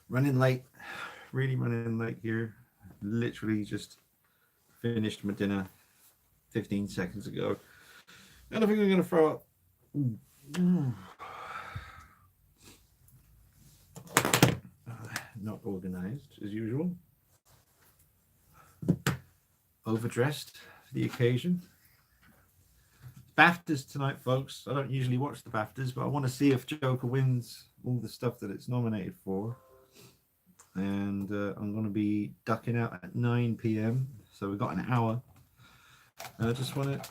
Running late, really running late here. Literally just finished my dinner 15 seconds ago. And I think I'm going to throw up. Not organized as usual. Overdressed for the occasion. BAFTAs tonight, folks. I don't usually watch the BAFTAs, but I want to see if Joker wins all the stuff that it's nominated for. And I'm going to be ducking out at 9 p.m. So we've got an hour. And I just want to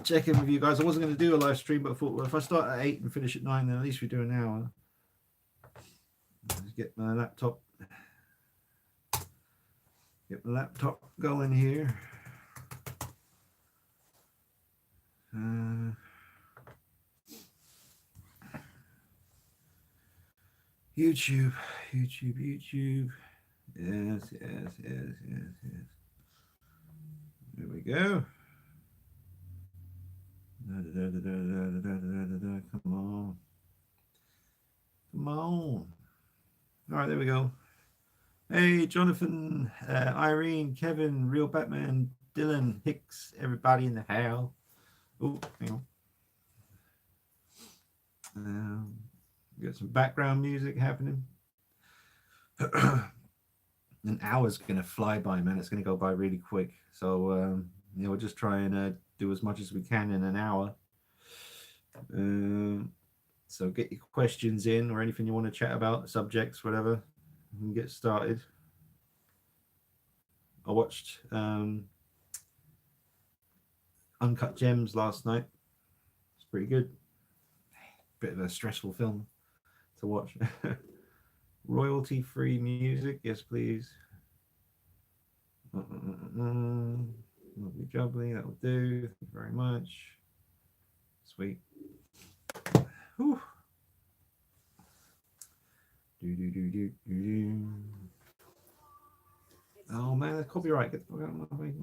check in with you guys. I wasn't going to do a live stream, but I thought, well, if I start at 8 and finish at 9, then at least we do an hour. Let's get my laptop. Get the laptop going here. YouTube. Yes. There we go. Come on. All right, there we go. Hey, Jonathan, Irene, Kevin, Real Batman, Dylan, Hicks, everybody in the house. Oh, hang on. Got some background music happening. An hour's going to fly by, man. It's going to go by really quick. So, we'll just try and do as much as we can in an hour. So get your questions in or anything you want to chat about, subjects, whatever. We can get started. I watched Uncut Gems last night. It's pretty good. Bit of a stressful film to watch. Royalty-free music, yes, please. Lovely jubbly, that will do. Thank you very much. Sweet. Whew. Oh man, that's copyright. Get the fuck out of my way.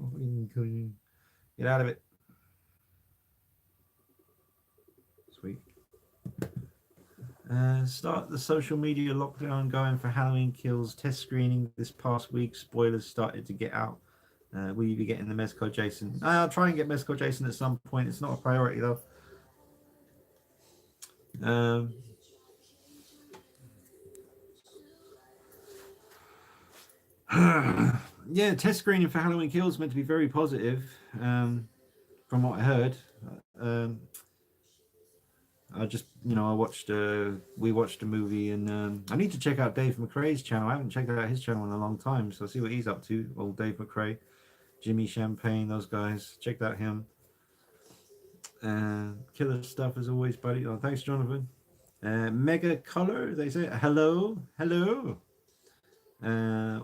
Get out of it. Sweet. Start the social media lockdown going for Halloween Kills test screening this past week. Spoilers started to get out. Will you be getting the Mezco Jason? I'll try and get Mezco Jason at some point. It's not a priority though. Yeah, test screening for Halloween Kills meant to be very positive, from what I heard. I just, we watched a movie, and I need to check out Dave McRae's channel. I haven't checked out his channel in a long time, so I'll see what he's up to. Old Dave McRae, Jimmy Champagne, those guys. Checked out him. Killer stuff as always, buddy. Oh, thanks, Jonathan. Mega Color, they say. Hello.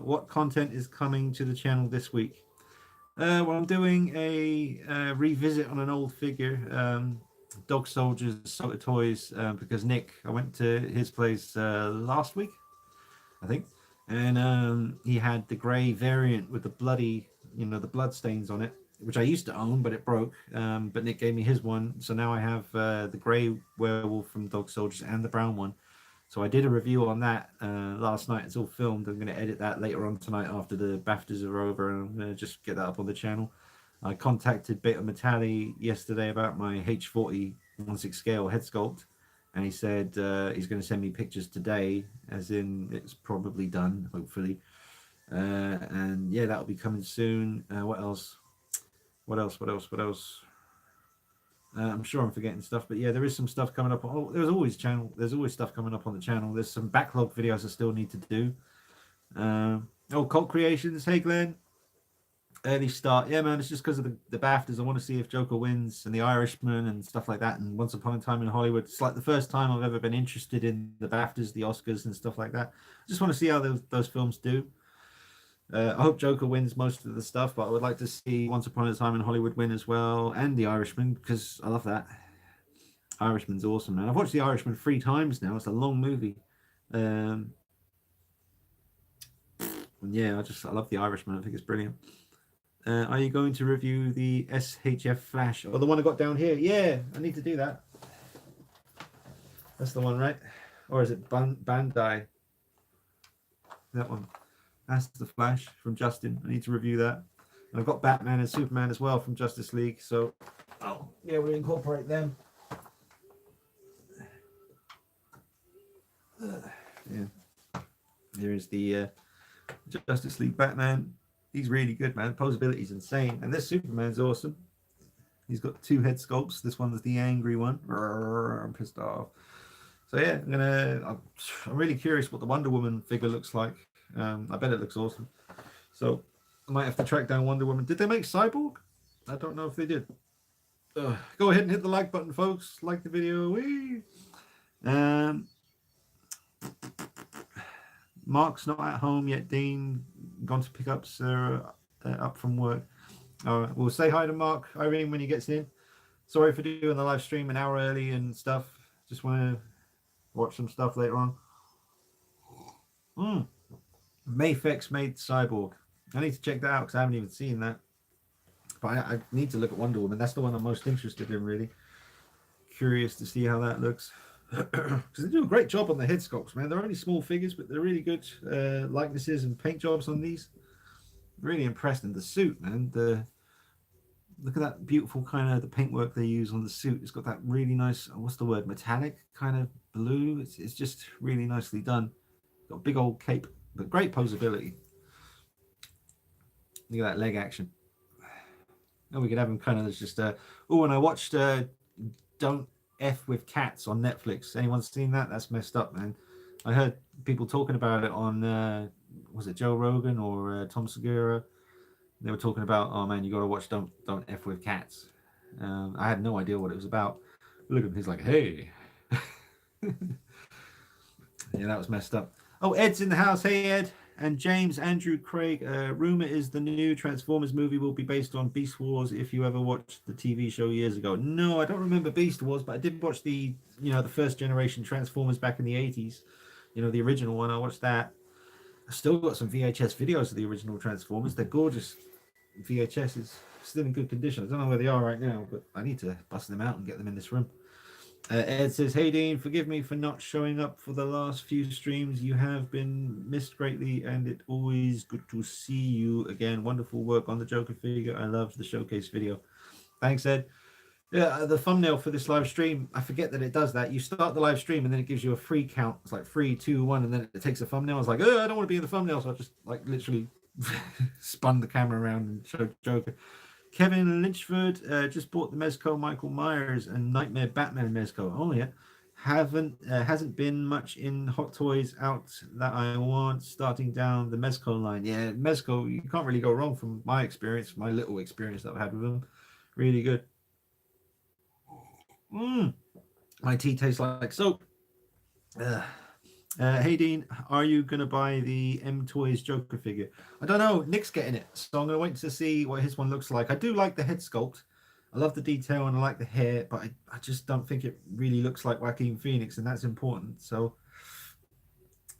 What content is coming to the channel this week? Well, I'm doing a revisit on an old figure, Dog Soldiers Soda Toys, because Nick, I went to his place last week, I think, and he had the grey variant with the bloody, the blood stains on it, which I used to own, but it broke. But Nick gave me his one, so now I have the grey werewolf from Dog Soldiers and the brown one. So I did a review on that last night. It's all filmed. I'm going to edit that later on tonight after the BAFTAs are over, and I'm going to just get that up on the channel. I contacted Beta Metalli yesterday about my H40 1/6 scale head sculpt, and he said he's going to send me pictures today, as in it's probably done, hopefully. And yeah, that'll be coming soon. What else? I'm sure I'm forgetting stuff, but yeah, there is some stuff coming up. Oh, there's always stuff coming up on the channel. There's some backlog videos I still need to do. Cult Creations. Hey, Glenn. Early start. Yeah, man, it's just because of the BAFTAs. I want to see if Joker wins and The Irishman and stuff like that. And Once Upon a Time in Hollywood. It's like the first time I've ever been interested in the BAFTAs, the Oscars and stuff like that. I just want to see how those films do. I hope Joker wins most of the stuff, but I would like to see Once Upon a Time in Hollywood win as well, and The Irishman, because I love that. Irishman's awesome, man. I've watched The Irishman 3 times now. It's a long movie. Yeah, I love The Irishman. I think it's brilliant. Are you going to review the SHF Flash? Oh, the one I got down here? Yeah, I need to do that. That's the one, right? Or is it Bandai? That one. That's the Flash from Justin. I need to review that. And I've got Batman and Superman as well from Justice League. So, oh, yeah, we'll incorporate them. Yeah. Here is the Justice League Batman. He's really good, man. Posability's insane. And this Superman's awesome. He's got 2 head sculpts. This one's the angry one. I'm pissed off. So yeah, I'm really curious what the Wonder Woman figure looks like. I bet it looks awesome. So I might have to track down Wonder Woman. Did they make Cyborg? I don't know if they did. Go ahead and hit the like button, folks. Like the video. Whee! Mark's not at home yet. Dean gone to pick up Sarah up from work. We'll say hi to Mark, Irene, when he gets in. Sorry for doing the live stream an hour early and stuff. Just want to watch some stuff later on. Mayfex made Cyborg. I need to check that out because I haven't even seen that. But I need to look at Wonder Woman. That's the one I'm most interested in, really. Curious to see how that looks. Because they do a great job on the head sculpts, man. They're only small figures, but they're really good likenesses and paint jobs on these. Really impressed. And the suit, man. Look at that beautiful kind of the paintwork they use on the suit. It's got that really nice, what's the word, metallic kind of blue. It's just really nicely done. Got a big old cape, but great posability. Look at that leg action. And we could have him kind of just and I watched Don't F with Cats on Netflix. Anyone seen that? That's messed up, man. I heard people talking about it on was it Joe Rogan or Tom Segura? They were talking about, oh man, you got to watch Don't F with Cats. I had no idea what it was about. Look at him, he's like, hey. Yeah, that was messed up. Oh, Ed's in the house. Hey, Ed. And James Andrew Craig. Rumor is the new Transformers movie will be based on Beast Wars. If you ever watched the TV show years ago, no, I don't remember Beast Wars, but I did watch the first generation Transformers back in the 80s. The original one. I watched that. I still got some VHS videos of the original Transformers. They're gorgeous. VHS is still in good condition. I don't know where they are right now, but I need to bust them out and get them in this room. Ed says, hey Dean, forgive me for not showing up for the last few streams. You have been missed greatly, and it always good to see you again. Wonderful work on the Joker figure. I loved the showcase video. Thanks, Ed. Yeah, the thumbnail for this live stream, I forget that it does that. You start the live stream and then it gives you a free count. It's like 3, 2, 1, and then it takes a thumbnail. I was like, I don't want to be in the thumbnail, so I just literally spun the camera around and showed Joker. Kevin Lynchford just bought the Mezco Michael Myers and Nightmare Batman Mezco. Oh yeah, hasn't been much in Hot Toys out that I want. Starting down the Mezco line. Yeah, Mezco, you can't really go wrong from my experience, my little experience that I've had with them. Really good. My tea tastes like soap. Hey Dean, are you gonna buy the M Toys Joker figure? I don't know. Nick's getting it, so I'm gonna wait to see what his one looks like. I do like the head sculpt. I love the detail and I like the hair, but I just don't think it really looks like Joaquin Phoenix, and that's important. So,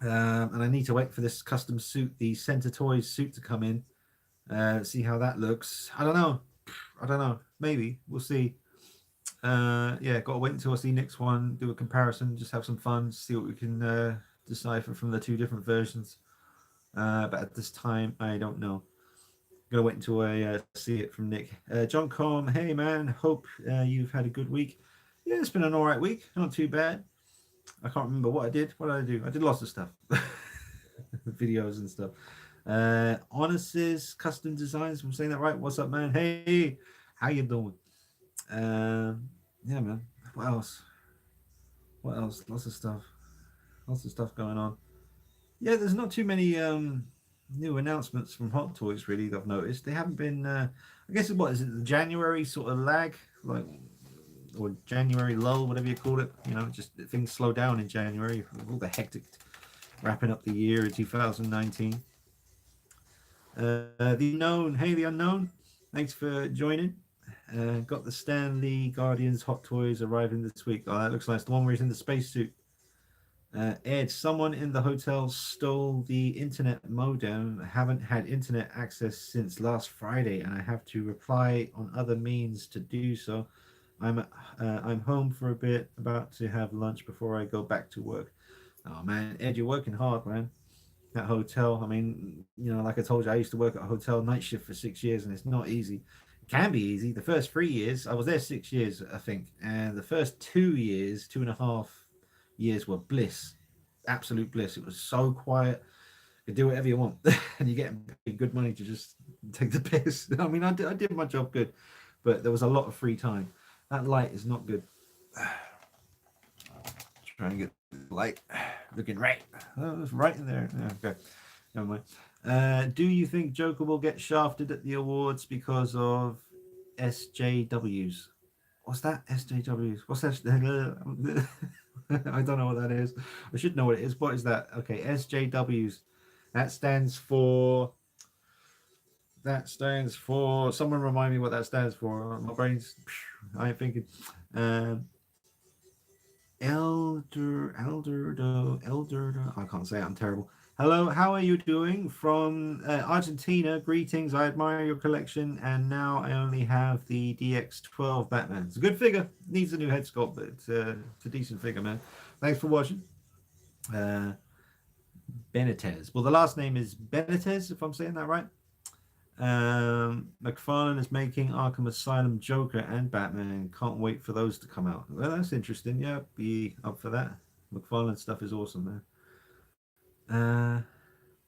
and I need to wait for this custom suit, the Center Toys suit, to come in. See how that looks. I don't know. Maybe we'll see. Yeah, got to wait until I see Nick's one, do a comparison, just have some fun, see what we can decipher from the 2 different versions. But at this time, I don't know. Gonna wait until I see it from Nick. John Com, hey man, hope you've had a good week. Yeah, it's been an all right week, not too bad. I can't remember what I did. What did I do? I did lots of stuff, videos and stuff. Honest's Custom Designs, I'm saying that right. What's up, man? Hey, how you doing? Yeah, man. What else? Lots of stuff going on. Yeah, there's not too many new announcements from Hot Toys really that I've noticed. They haven't been I guess what is it, the January sort of lag, like, or January lull, whatever you call it. Just things slow down in January, all the hectic wrapping up the year in 2019. The Unknown, hey the Unknown, thanks for joining. Got the Stan Lee Guardians Hot Toys arriving this week. Oh, that looks nice. The one where he's in the spacesuit. Ed, someone in the hotel stole the internet modem. Haven't had internet access since last Friday, and I have to reply on other means to do so. I'm home for a bit, about to have lunch before I go back to work. Oh man, Ed, you're working hard, man. That hotel. I mean, like I told you, I used to work at a hotel night shift for 6 years, and it's not easy. It can be easy. The first 3 years, I was there 6 years, I think, and the first 2 years, 2.5 years were bliss, absolute bliss. It was so quiet. You could do whatever you want, and you get paid good money to just take the piss. I mean, I did my job good, but there was a lot of free time. That light is not good. Try and get the light looking right. Oh, it's right in there. Yeah, okay, never mind. Do you think Joker will get shafted at the awards because of SJWs? What's that? SJWs? What's that? I don't know what that is. I should know what it is. What is that? Okay, SJWs. That stands for. That stands for. Someone remind me what that stands for. My brain's. I ain't thinking. Um, Elder. I can't say it. I'm terrible. Hello, how are you doing? From Argentina, greetings. I admire your collection, and now I only have the DX12 Batman. It's a good figure. Needs a new head sculpt, but it's a decent figure, man. Thanks for watching. Uh, Benitez. Well, the last name is Benitez, if I'm saying that right. McFarlane is making Arkham Asylum Joker and Batman. Can't wait for those to come out. Well, that's interesting. Yeah, be up for that. McFarlane stuff is awesome, man.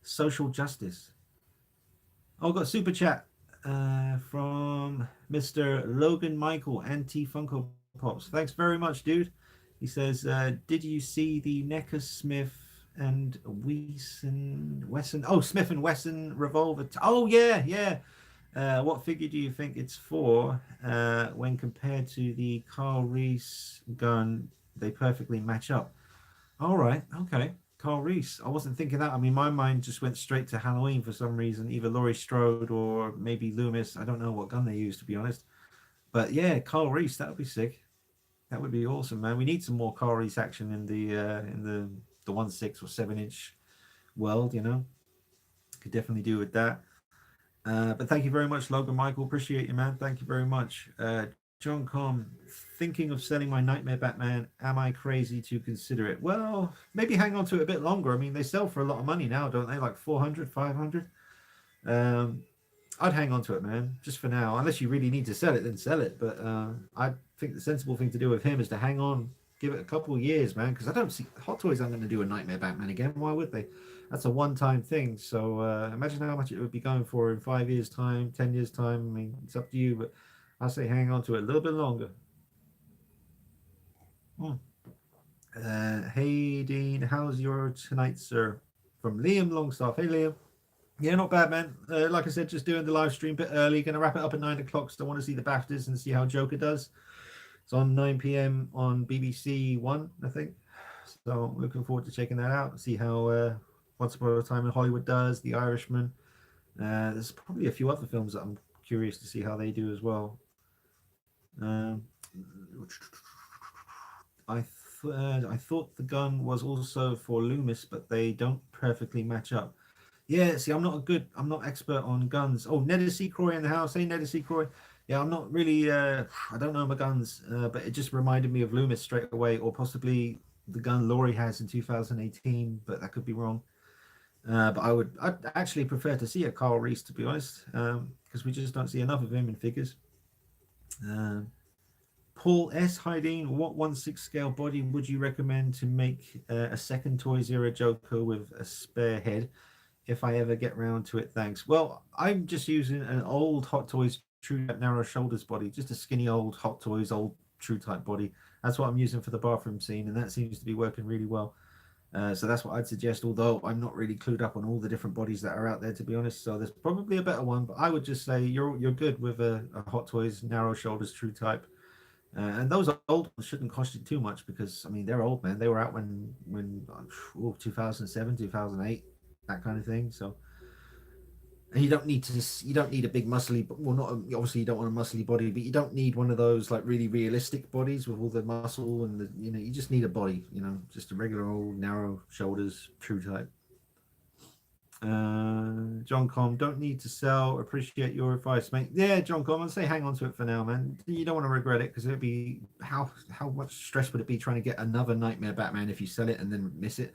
Social justice. Oh, got a super chat from Mr. Logan Michael, Anti Funko Pops. Thanks very much, dude. He says, "Did you see the Necker Smith and Wesson? Oh, Smith and Wesson revolver. Oh yeah, yeah. What figure do you think it's for? When compared to the Carl Reese gun, they perfectly match up. All right, okay. Carl Reese. I wasn't thinking that. I mean, my mind just went straight to Halloween for some reason. Either Laurie Strode or maybe Loomis. I don't know what gun they used, to be honest. But yeah, Carl Reese. That would be sick. That would be awesome, man. We need some more Carl Reese action in the 1/6 or 7 inch world. Could definitely do with that. But thank you very much, Logan Michael. Appreciate you, man. Thank you very much. John Com, thinking of selling my Nightmare Batman. Am I crazy to consider it? Well, maybe hang on to it a bit longer. I mean, they sell for a lot of money now, don't they? Like 400, 500. Um, I'd hang on to it, man, just for now. Unless you really need to sell it, then sell it. But I think the sensible thing to do with him is to hang on, give it a couple of years, man, because I don't see Hot Toys aren't going to do a Nightmare Batman again. Why would they? That's a one-time thing. So imagine how much it would be going for in 5 years' time, 10 years' time. I mean, it's up to you, but I say hang on to it a little bit longer. Hmm. Hey Dean, how's your tonight, sir? From Liam Longstaff. Hey Liam. Yeah, not bad, man. Like I said, just doing the live stream a bit early. Going to wrap it up at 9 o'clock. So I want to see the BAFTAs and see how Joker does. It's on 9 p.m. on BBC One, I think. So looking forward to checking that out. See how Once Upon a Time in Hollywood does. The Irishman. There's probably a few other films that I'm curious to see how they do as well. Um, I thought the gun was also for Loomis, but they don't perfectly match up. Yeah, see, I'm not expert on guns. Oh, Ned Croy in the house. Hey, Ned Croy. Yeah, I'm not really, I don't know my guns, but it just reminded me of Loomis straight away, or possibly the gun Laurie has in 2018, but that could be wrong. But I'd actually prefer to see a Carl Reese, to be honest, because we just don't see enough of him in figures. Um, Paul S. Hiding, what 1/6 scale body would you recommend to make a second Toys Era Joker with a spare head? If I ever get round to it, thanks. Well, I'm just using an old Hot Toys True Type Narrow Shoulders body, just a skinny old Hot Toys old True Type body. That's what I'm using for the bathroom scene, and that seems to be working really well. So that's what I'd suggest, although I'm not really clued up on all the different bodies that are out there, to be honest. So there's probably a better one, but I would just say you're good with a Hot Toys Narrow Shoulders True Type. And those old ones shouldn't cost you too much because I mean they're old, man. They were out when 2007, 2008, that kind of thing. So And you don't need a big muscly, well, not obviously you don't want a muscly body, but you don't need one of those like really realistic bodies with all the muscle and the, you just need a body, just a regular old narrow shoulders, true type. John Com, don't need to sell. Appreciate your advice, mate. Yeah, John Com, I'd say hang on to it for now, man. You don't want to regret it because it'd be how much stress would it be trying to get another Nightmare Batman if you sell it and then miss it?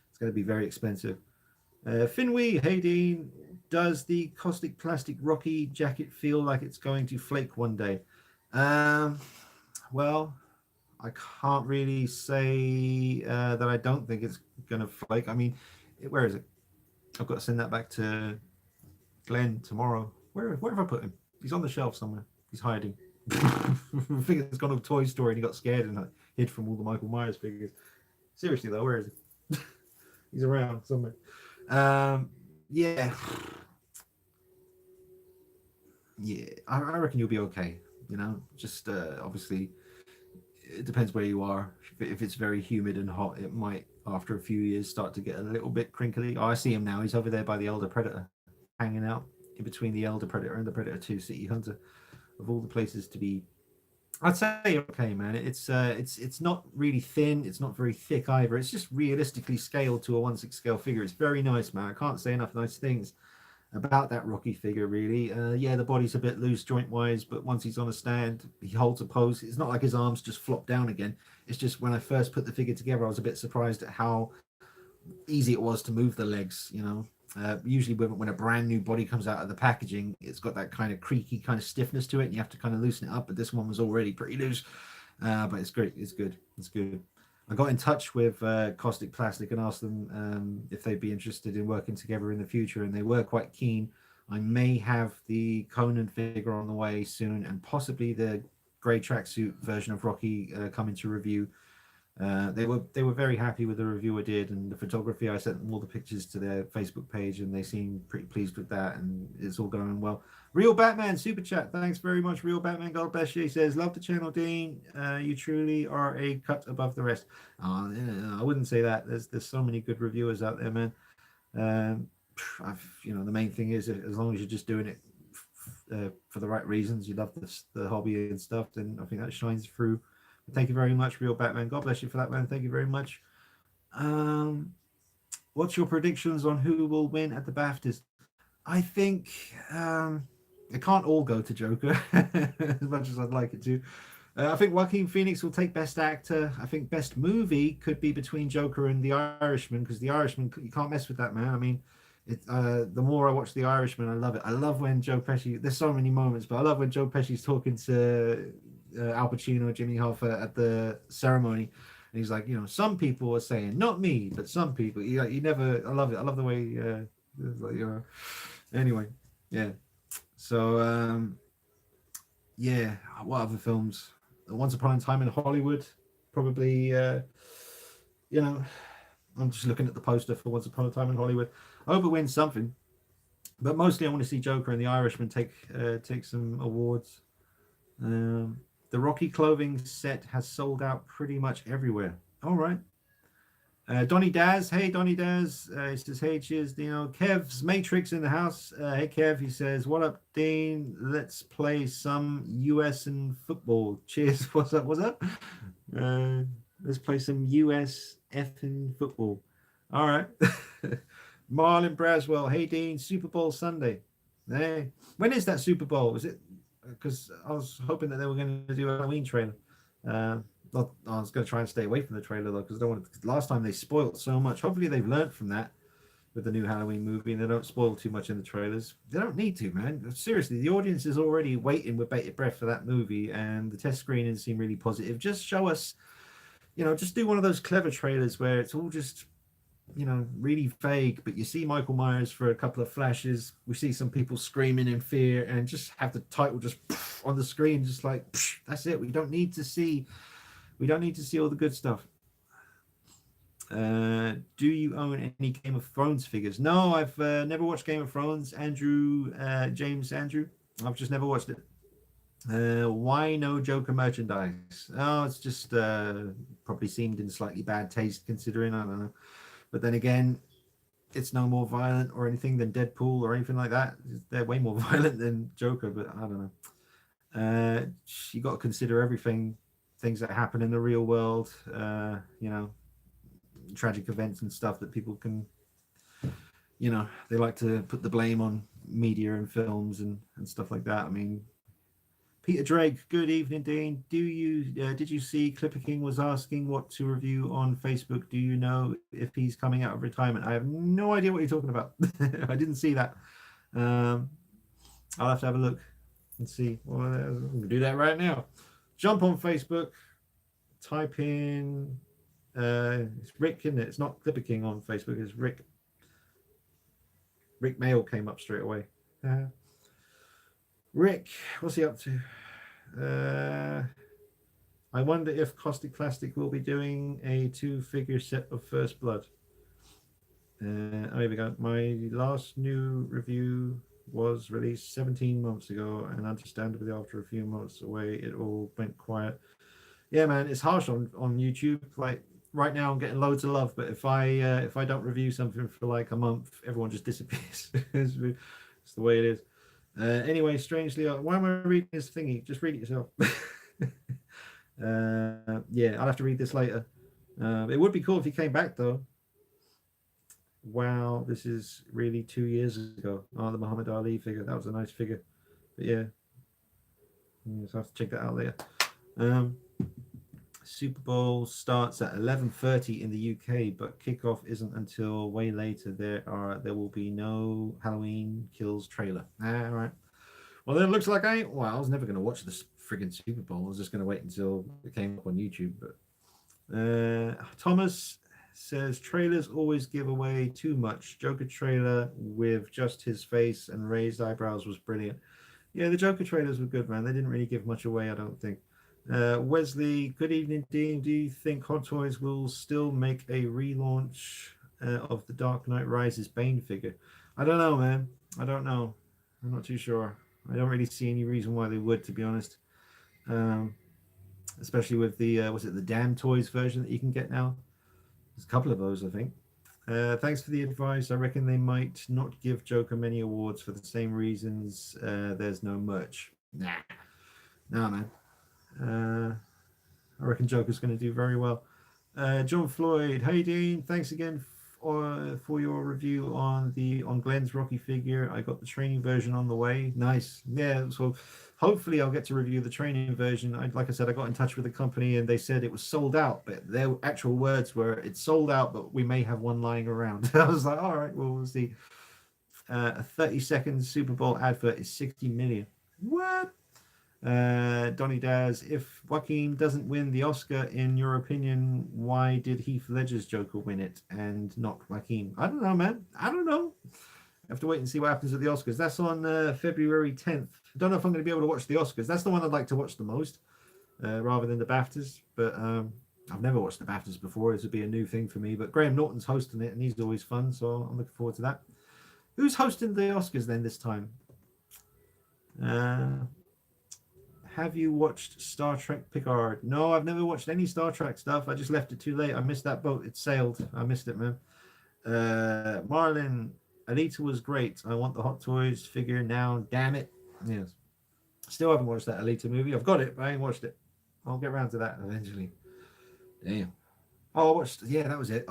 It's going to be very expensive. Finwee, hey Dean, does the caustic plastic Rocky jacket feel like it's going to flake one day? Um, well, I can't really say that I don't think it's going to flake. I mean, where is it? I've got to send that back to Glenn tomorrow. Where have I put him? He's on the shelf somewhere. He's hiding. I think it's gone to a toy store and he got scared and hid from all the Michael Myers figures. Seriously though, where is he? He's around somewhere. Yeah, yeah. I reckon you'll be okay. Just obviously it depends where you are. If it's very humid and hot, it might after a few years start to get a little bit crinkly. Oh, I see him now. He's over there by the Elder Predator, hanging out in between the Elder Predator and the Predator 2 City Hunter. Of all the places to be, I'd say okay, man. It's not really thin. It's not very thick either. It's just realistically scaled to a 1/6 scale figure. It's very nice, man. I can't say enough nice things about that Rocky figure, really. Yeah, the body's a bit loose joint wise, but once he's on a stand, he holds a pose. It's not like his arms just flop down again. It's just when I first put the figure together, I was a bit surprised at how easy it was to move the legs. Usually when a brand new body comes out of the packaging, it's got that kind of creaky kind of stiffness to it and you have to kind of loosen it up, but this one was already pretty loose. But it's great. It's good. I got in touch with Caustic Plastic and asked them if they'd be interested in working together in the future, and they were quite keen. I may have the Conan figure on the way soon, and possibly the grey tracksuit version of Rocky coming to review. They were very happy with the review I did and the photography. I sent them all the pictures to their Facebook page, and they seem pretty pleased with that, and it's all going well. Real Batman super chat, thanks very much. Real Batman, God bless you. He says, "Love the channel, Dean. You truly are a cut above the rest." I wouldn't say that. There's so many good reviewers out there, man. Um, the main thing is as long as you're just doing it for the right reasons, you love the hobby and stuff, then I think that shines through. Thank you very much, Real Batman. God bless you for that, man. Thank you very much. What's your predictions on who will win at the BAFTAs? I think it can't all go to Joker as much as I'd like it to. I think Joaquin Phoenix will take Best Actor. I think Best Movie could be between Joker and The Irishman, because The Irishman, you can't mess with that, man. I mean, the more I watch The Irishman, I love it. I love when Joe Pesci, there's so many moments, but I love when Joe Pesci's talking to Al Pacino, Jimmy Hoffa at the ceremony, and he's like, some people are saying, not me, but some people. You never. I love it. I love the way. Anyway, yeah. So yeah. What other films? Once Upon a Time in Hollywood, probably. I'm just looking at the poster for Once Upon a Time in Hollywood. I hope it wins something, but mostly I want to see Joker and The Irishman take some awards. The Rocky clothing set has sold out pretty much everywhere. All right. Donny Daz. Hey, Donny Daz. He says, hey, cheers, Dino. Kev's Matrix in the house. Hey, Kev. He says, what up, Dean? Let's play some US and football. Cheers. What's up? What's up? Let's play some US effing football. All right. Marlon Braswell. Hey, Dean. Super Bowl Sunday. Hey. When is that Super Bowl? Is it? Because I was hoping that they were going to do a Halloween trailer. I was going to try and stay away from the trailer though, because I don't want to. Last time they spoiled so much. Hopefully they've learned from that with the new Halloween movie, and they don't spoil too much in the trailers. They don't need to, man. Seriously, the audience is already waiting with bated breath for that movie, and the test screenings seem really positive. Just show us, just do one of those clever trailers where it's all just, really vague, but you see Michael Myers for a couple of flashes. We see some people screaming in fear, and just have the title just on the screen, just like that's it. We don't need to see all the good stuff. Do you own any Game of Thrones figures? No, I've never watched Game of Thrones. James Andrew, I've just never watched it. Why no Joker merchandise? Oh, it's just probably seemed in slightly bad taste considering, I don't know. But then again, it's no more violent or anything than Deadpool or anything like that. They're way more violent than Joker, but I don't know. You got to consider everything, things that happen in the real world. You know, tragic events and stuff that people can, you know, they like to put the blame on media and films and stuff like that. I mean, Peter Drake, good evening, Dean. Did you see Clipper King was asking what to review on Facebook? Do you know if he's coming out of retirement? I have no idea what you're talking about. I didn't see that. Um, I'll have to have a look and see. Well, I'm gonna do that right now. Jump on Facebook, type in it's Rick, isn't it? It's not Clipper King on Facebook. It's Rick. Rick Mail came up straight away. Rick, what's he up to? I wonder if Caustic Plastic will be doing a 2-figure set of First Blood. Oh, here we go. My last new review was released 17 months ago, and understandably, after a few months away, it all went quiet. Yeah, man, it's harsh on YouTube. Like right now, I'm getting loads of love, but if I don't review something for like a month, everyone just disappears. It's the way it is. Anyway, strangely, why am I reading this thingy? Just read it yourself. Yeah, I'll have to read this later. It would be cool if he came back though. Wow, this is really 2 years ago. Oh, the Muhammad Ali figure. That was a nice figure. But yeah, so I have to check that out later. Super Bowl starts at 11:30 in the UK, but kickoff isn't until way later. There will be no Halloween Kills trailer. All right. Well, then it looks like I was never going to watch this friggin' Super Bowl. I was just going to wait until it came up on YouTube. But Thomas says trailers always give away too much. Joker trailer with just his face and raised eyebrows was brilliant. Yeah, the Joker trailers were good, man. They didn't really give much away, I don't think. Wesley, good evening, Dean. Do you think Hot Toys will still make a relaunch of the Dark Knight Rises Bane figure? I don't know, man. I don't know. I'm not too sure. I don't really see any reason why they would, to be honest. Especially with the was it the Damn Toys version that you can get now? There's a couple of those, I think. Thanks for the advice. I reckon they might not give Joker many awards for the same reasons. There's no merch. Nah, no, man. I reckon Joker's going to do very well. John Floyd, hey Dean, thanks again for your review on Glenn's Rocky figure. I got the training version on the way. Nice, yeah. So hopefully I'll get to review the training version. Like I said, I got in touch with the company and they said it was sold out, but their actual words were it's sold out, but we may have one lying around. I was like, all right, well, we'll see. A 30-second Super Bowl advert is 60 million. What? Donny Daz, if Joaquin doesn't win the Oscar, in your opinion, why did Heath Ledger's Joker win it and not Joaquin? I don't know, man. I don't know. I have to wait and see what happens at the Oscars. That's on February 10th. I don't know if I'm going to be able to watch the Oscars. That's the one I'd like to watch the most, rather than the BAFTAs. But I've never watched the BAFTAs before. This would be a new thing for me. But Graham Norton's hosting it, and he's always fun, so I'm looking forward to that. Who's hosting the Oscars then this time? Have you watched Star Trek Picard? No, I've never watched any Star Trek stuff. I just left it too late. I missed that boat. It sailed. I missed it, man. Marlin, Alita was great. I want the Hot Toys figure now. Damn it. Yes. Still haven't watched that Alita movie. I've got it, but I ain't watched it. I'll get around to that eventually. Damn. Oh, I watched. Yeah, that was it.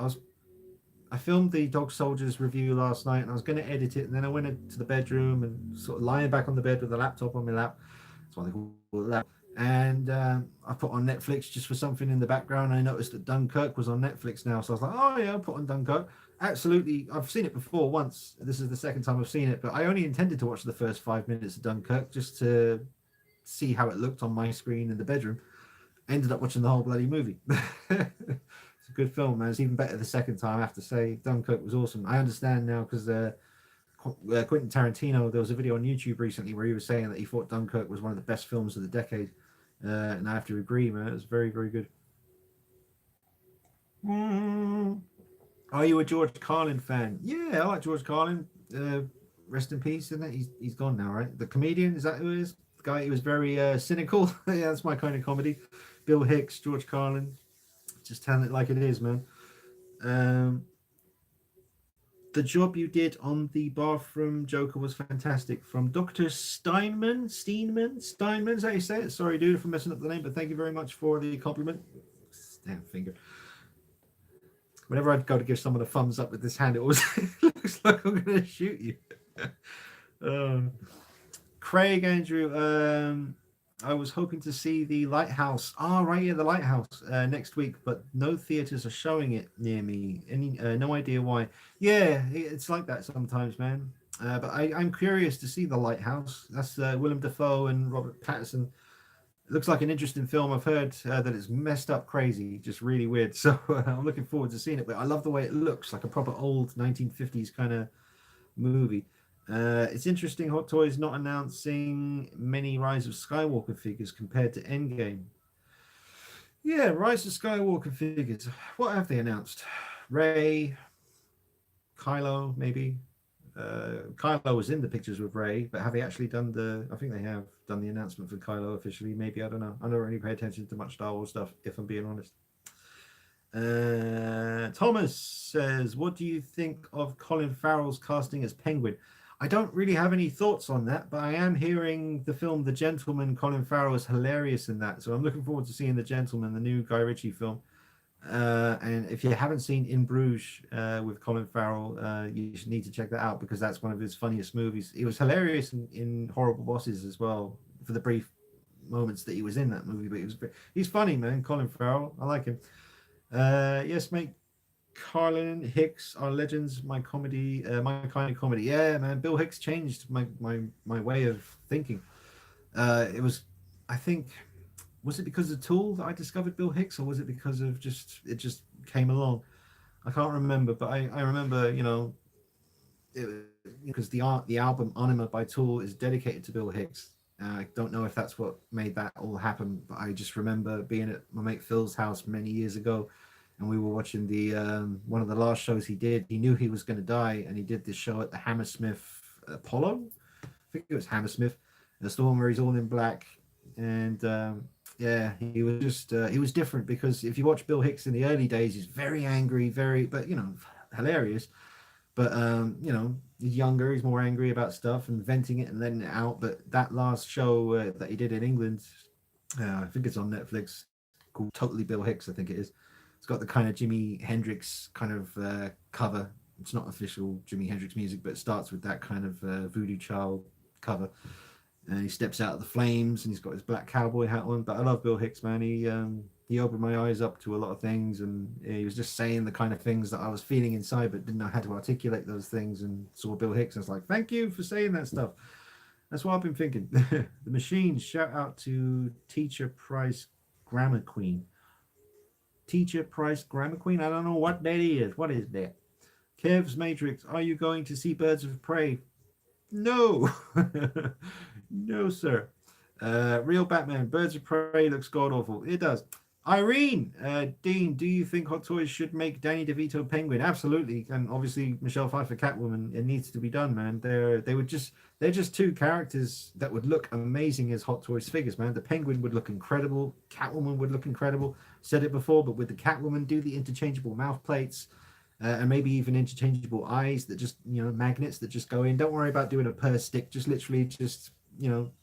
I filmed the Dog Soldiers review last night, and I was going to edit it, and then I went into the bedroom and sort of lying back on the bed with the laptop on my lap. That's what they call that. And I put on Netflix just for something in the background. I noticed that Dunkirk was on Netflix now, so I was like, oh yeah, I'll put on Dunkirk. Absolutely, I've seen it before once. This is the second time I've seen it, but I only intended to watch the first 5 minutes of Dunkirk just to see how it looked on my screen in the bedroom. Ended up watching the whole bloody movie. It's a good film, man. It's even better the second time, I have to say. Dunkirk was awesome. I understand now because Quentin Tarantino, there was a video on YouTube recently where he was saying that he thought Dunkirk was one of the best films of the decade. And I have to agree, man. It was very, very good. Are you a George Carlin fan? Yeah, I like George Carlin. Rest in peace, isn't it? He's gone now, right? The comedian, is that who it is? The guy who was very cynical. Yeah, that's my kind of comedy. Bill Hicks, George Carlin. Just telling it like it is, man. The job you did on the bathroom Joker was fantastic. From Dr. Steinman, is that how you say it? Sorry, dude, for messing up the name, but thank you very much for the compliment. Damn finger. Whenever I'd go to give someone a thumbs up with this hand, it always looks like I'm going to shoot you. um, Craig Andrew, I was hoping to see the Lighthouse. Oh, right, yeah, the Lighthouse next week, but no theaters are showing it near me. No idea why. Yeah, it's like that sometimes, man. But I'm curious to see the Lighthouse. That's Willem Dafoe and Robert Pattinson. It looks like an interesting film. I've heard that it's messed up crazy, just really weird. So I'm looking forward to seeing it. But I love the way it looks, like a proper old 1950s kind of movie. It's interesting Hot Toys not announcing many Rise of Skywalker figures compared to Endgame. Yeah, Rise of Skywalker figures. What have they announced? Rey, Kylo, maybe. Kylo was in the pictures with Rey, but have they actually done the? I think they have done the announcement for Kylo officially. Maybe, I don't know. I don't really pay attention to much Star Wars stuff, if I'm being honest. Thomas says, "What do you think of Colin Farrell's casting as Penguin?" I don't really have any thoughts on that, but I am hearing the film The Gentleman. Colin Farrell is hilarious in that, so I'm looking forward to seeing The Gentleman, the new Guy Ritchie film. And if you haven't seen In Bruges with Colin Farrell, you should need to check that out because that's one of his funniest movies. He was hilarious in Horrible Bosses as well for the brief moments that he was in that movie. But he's funny, man. Colin Farrell, I like him. Yes, mate. Carlin Hicks are legends. My comedy, my kind of comedy. Yeah, man. Bill Hicks changed my way of thinking. It was, I think, was it because of Tool that I discovered Bill Hicks, or was it because of it just came along? I can't remember, but I remember, because the album Anima by Tool is dedicated to Bill Hicks. I don't know if that's what made that all happen, but I just remember being at my mate Phil's house many years ago, and we were watching the one of the last shows he did. He knew he was going to die, and he did this show at the Hammersmith Apollo. I think it was Hammersmith. It's the one where he's all in black, and yeah, he was different because if you watch Bill Hicks in the early days, he's very angry, but hilarious. But he's younger, he's more angry about stuff and venting it and letting it out. But that last show that he did in England, I think it's on Netflix, called Totally Bill Hicks, I think it is. It's got the kind of Jimi Hendrix kind of cover. It's not official Jimi Hendrix music, but it starts with that kind of Voodoo Child cover. And he steps out of the flames and he's got his black cowboy hat on. But I love Bill Hicks, man. He opened my eyes up to a lot of things, and he was just saying the kind of things that I was feeling inside but didn't know how to articulate those things, and saw Bill Hicks and I was like, thank you for saying that stuff. That's what I've been thinking. The Machines, shout out to Teacher Price Grammar Queen. Teacher Price Grammar Queen? I don't know what that is. What is that? Kev's Matrix, are you going to see Birds of Prey? No. No, sir. Real Batman, Birds of Prey looks god awful. It does. Irene, Dean, do you think Hot Toys should make Danny DeVito Penguin? Absolutely, and obviously Michelle Pfeiffer Catwoman. It needs to be done, man. They're just two characters that would look amazing as Hot Toys figures, man. The Penguin would look incredible. Catwoman would look incredible. Said it before, but with the Catwoman, do the interchangeable mouth plates. And maybe even interchangeable eyes that just, magnets that just go in. Don't worry about doing a purse stick. Just literally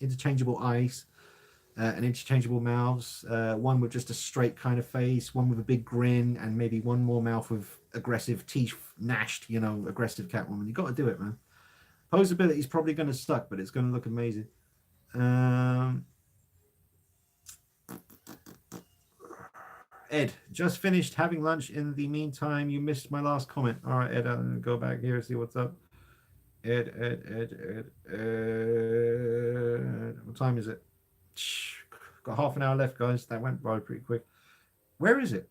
interchangeable eyes and interchangeable mouths. One with just a straight kind of face, one with a big grin, and maybe one more mouth with aggressive teeth, gnashed, aggressive Catwoman. You got to do it, man. Posability is probably going to suck, but it's going to look amazing. Ed, just finished having lunch. In the meantime, you missed my last comment. All right, Ed, I'm going to go back here and see what's up. Ed. What time is it? Got half an hour left, guys. That went by pretty quick. Where is it?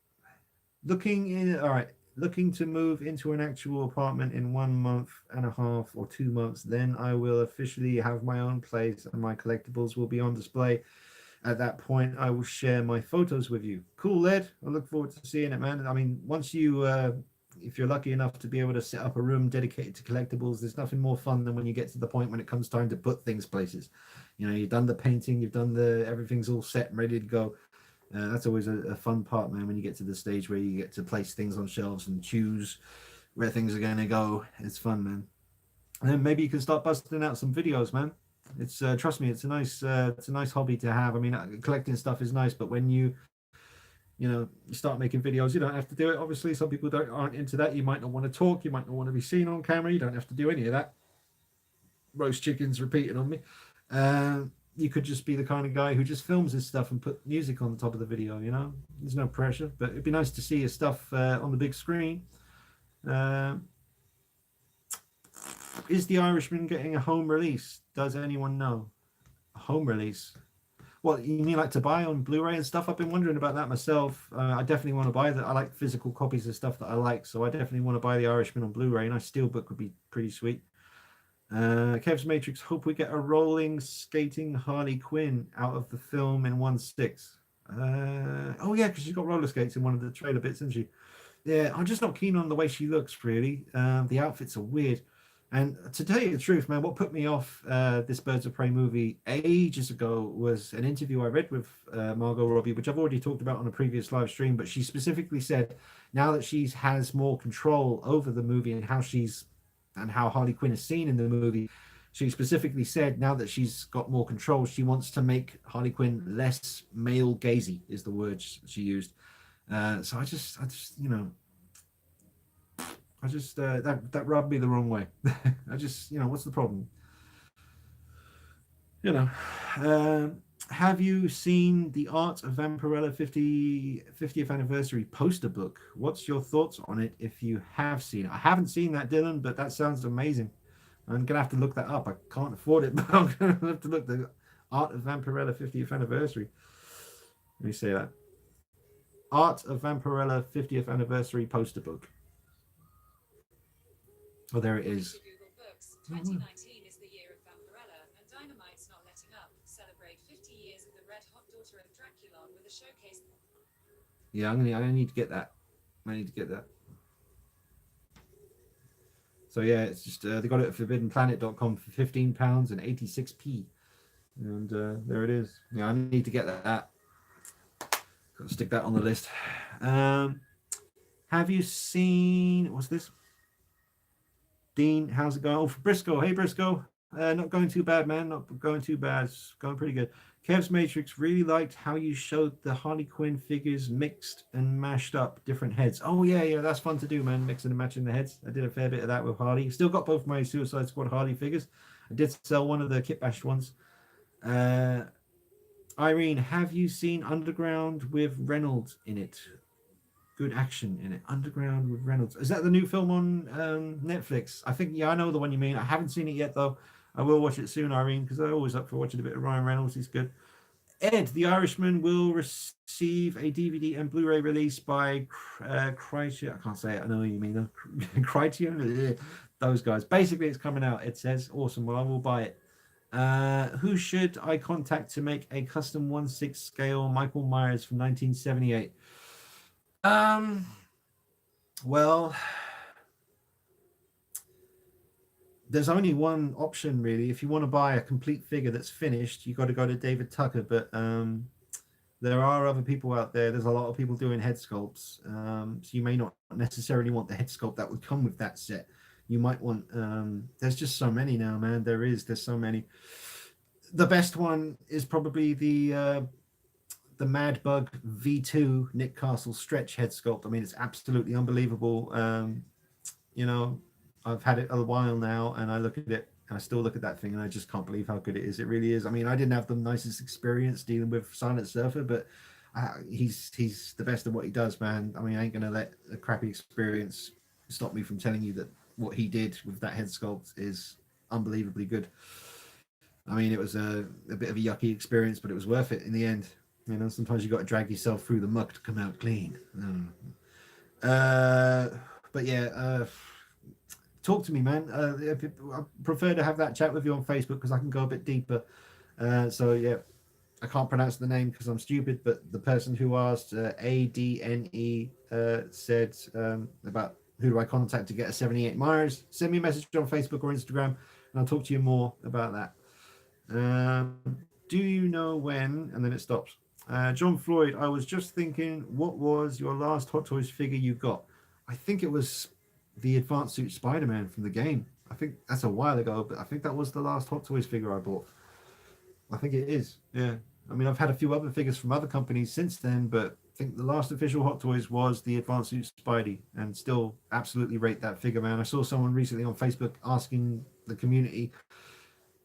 All right. Looking to move into an actual apartment in 1 month and a half or 2 months. Then I will officially have my own place and my collectibles will be on display. At that point, I will share my photos with you. Cool, Ed. I look forward to seeing it, man. I mean, once you, if you're lucky enough to be able to set up a room dedicated to collectibles, there's nothing more fun than when you get to the point when it comes time to put things places. You've done the painting, you've done everything's all set and ready to go. That's always a fun part, man, when you get to the stage where you get to place things on shelves and choose where things are going to go. It's fun, man. And then maybe you can start busting out some videos, man. It's trust me, it's a nice hobby to have. I mean, collecting stuff is nice, but when you you start making videos, you don't have to do it. Obviously, some people aren't into that. You might not want to talk. You might not want to be seen on camera. You don't have to do any of that. Roast chickens repeating on me. You could just be the kind of guy who just films his stuff and put music on the top of the video. There's no pressure, but it'd be nice to see your stuff on the big screen. Uh, is The Irishman getting a home release? Does anyone know? A home release? What, you mean like to buy on Blu-ray and stuff? I've been wondering about that myself. I definitely want to buy that. I like physical copies of stuff that I like, so I definitely want to buy The Irishman on Blu-ray. And a steelbook would be pretty sweet. Kev's Matrix, hope we get a rolling skating Harley Quinn out of the film in 1/6. Oh yeah, because she's got roller skates in one of the trailer bits, isn't she? Yeah, I'm just not keen on the way she looks, really. The outfits are weird. And to tell you the truth, man, what put me off this Birds of Prey movie ages ago was an interview I read with Margot Robbie, which I've already talked about on a previous live stream. But she specifically said now that she has more control over the movie and how Harley Quinn is seen in the movie, she specifically said now that she's got more control, she wants to make Harley Quinn less male gazy, is the word she used. So I just that rubbed me the wrong way. I just, what's the problem? Have you seen the Art of Vampirella 50th anniversary poster book? What's your thoughts on it if you have seen it? I haven't seen that, Dylan, but that sounds amazing. I'm gonna have to look that up. I can't afford it, but I'm gonna have to look the Art of Vampirella 50th anniversary. Let me say that. Art of Vampirella 50th anniversary poster book. Oh, there it is. 2019 is the year of Vampirella, and Dynamite's not letting up. Celebrate 50 years of the red hot daughter of Dracula with a showcase. Yeah, I need to get that. I need to get that. So yeah, it's just they got it at forbiddenplanet.com for £15 and 86p, and there it is. Yeah, I need to get that. Got to stick that on the list. Have you seen what's this? Dean, how's it going? Oh, for Briscoe. Hey, Briscoe. Not going too bad, man. Not going too bad. It's going pretty good. Kev's Matrix really liked how you showed the Harley Quinn figures mixed and mashed up different heads. Oh, yeah, that's fun to do, man. Mixing and matching the heads. I did a fair bit of that with Harley. Still got both my Suicide Squad Harley figures. I did sell one of the kit bashed ones. Irene, have you seen Underground with Reynolds in it? Good action in it. Underground with Reynolds. Is that the new film on Netflix? I think, yeah, I know the one you mean. I haven't seen it yet, though. I will watch it soon, Irene, because I'm always up for watching a bit of Ryan Reynolds. He's good. Ed, The Irishman will receive a DVD and Blu-ray release by Criterion. I can't say it. I know what you mean. Criterion? Those guys. Basically, it's coming out. It says, awesome. Well, I will buy it. Who should I contact to make a custom 1/6 scale Michael Myers from 1978? Well, there's only one option really. If you want to buy a complete figure that's finished, you got to go to David Tucker. But there are other people out there. There's a lot of people doing head sculpts. So you may not necessarily want the head sculpt that would come with that set. You might want. There's just so many now, man. There's so many. The best one is probably the Mad Bug V2 Nick Castle stretch head sculpt. I mean, it's absolutely unbelievable. I've had it a while now, and I look at it, and I still look at that thing, and I just can't believe how good it is. It really is. I mean, I didn't have the nicest experience dealing with Silent Surfer, but he's the best at what he does, man. I mean, I ain't gonna let a crappy experience stop me from telling you that what he did with that head sculpt is unbelievably good. I mean, it was a bit of a yucky experience, but it was worth it in the end. Sometimes you got to drag yourself through the muck to come out clean. But yeah, talk to me, man. I prefer to have that chat with you on Facebook because I can go a bit deeper. So yeah, I can't pronounce the name because I'm stupid, but the person who asked, ADNE, said about who do I contact to get a 78 Myers. Send me a message on Facebook or Instagram, and I'll talk to you more about that. Do you know when? And then it stops. John Floyd, I was just thinking, what was your last Hot Toys figure you got? I think it was the advanced suit Spider-Man from the game. I think that's a while ago, but I think that was the last Hot Toys figure I bought. I think it is. Yeah. I mean, I've had a few other figures from other companies since then, but I think the last official Hot Toys was the Advanced Suit Spidey, and still absolutely rate that figure, man. I saw someone recently on Facebook asking the community